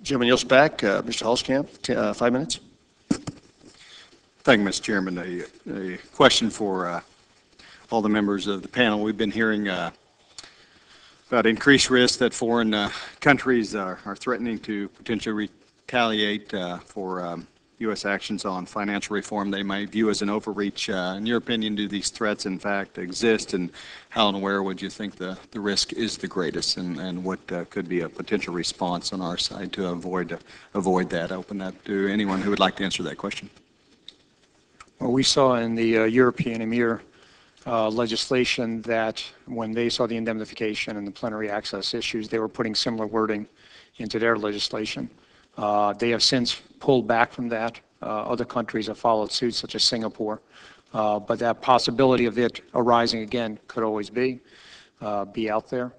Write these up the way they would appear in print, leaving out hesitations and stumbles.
Gentleman yields back. Mr. Huelskamp, 5 minutes. Thank you, Mr. Chairman. A question for all the members of the panel. We've been hearing about increased risk that foreign countries are threatening to potentially retaliate for U.S. actions on financial reform they might view as an overreach. In your opinion, do these threats in fact exist, and how and where would you think the risk is the greatest, and what could be a potential response on our side to avoid that? Open that to anyone who would like to answer that question. Well, we saw in the European EMIR legislation that when they saw the indemnification and the plenary access issues, they were putting similar wording into their legislation. They have since pulled back from that. Other countries have followed suit, such as Singapore. But that possibility of it arising again could always be out there.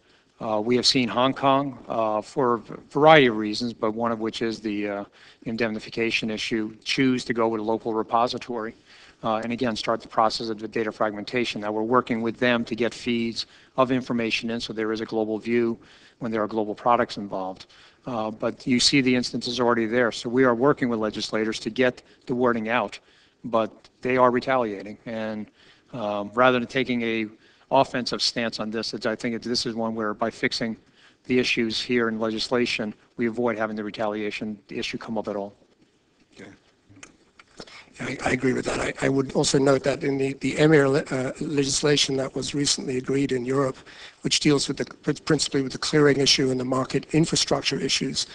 We have seen Hong Kong, for a variety of reasons, but one of which is the indemnification issue, choose to go with a local repository and again start the process of the data fragmentation. Now we're working with them to get feeds of information in so there is a global view when there are global products involved. But you see the instances already there. So we are working with legislators to get the wording out, but they are retaliating. And rather than taking a offensive stance on this, I think this is one where by fixing the issues here in legislation, we avoid having the retaliation issue come up at all. Okay. I agree with that. I would also note that in the EMIR legislation that was recently agreed in Europe, which deals with principally with the clearing issue and the market infrastructure issues,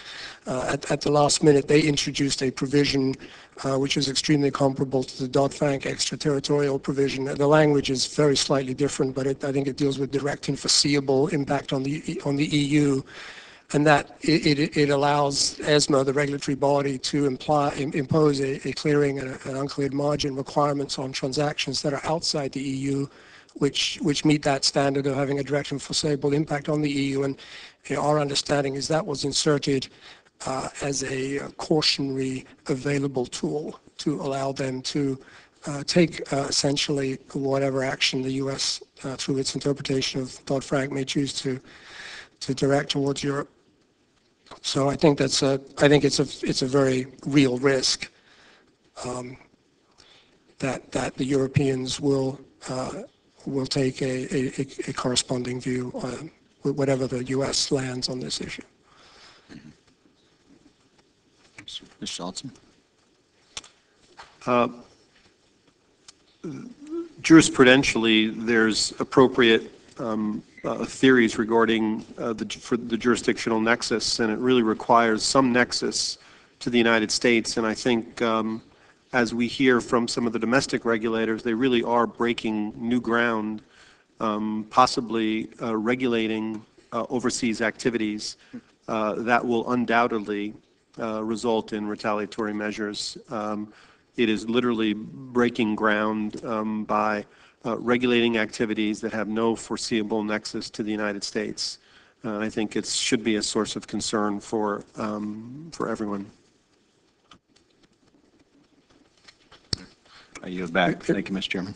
at the last minute they introduced a provision which is extremely comparable to the Dodd-Frank extraterritorial provision. The language is very slightly different, but I think it deals with direct and foreseeable impact on the EU. And that it allows ESMA, the regulatory body, to impose a clearing and an uncleared margin requirements on transactions that are outside the EU, which meet that standard of having a direct and foreseeable impact on the EU. And our understanding is that was inserted as a cautionary available tool to allow them to take essentially whatever action the U.S. Through its interpretation of Dodd-Frank may choose to direct towards Europe. So I think it's a very real risk that the Europeans will take a corresponding view with whatever the U.S. lands on this issue. Mr. Johnson. Jurisprudentially, there's appropriate theories regarding for the jurisdictional nexus, and it really requires some nexus to the United States. And I think as we hear from some of the domestic regulators, they really are breaking new ground, possibly regulating overseas activities that will undoubtedly result in retaliatory measures. It is literally breaking ground by regulating activities that have no foreseeable nexus to the United States. I think it should be a source of concern for everyone. I yield back. Thank you, Mr. Chairman.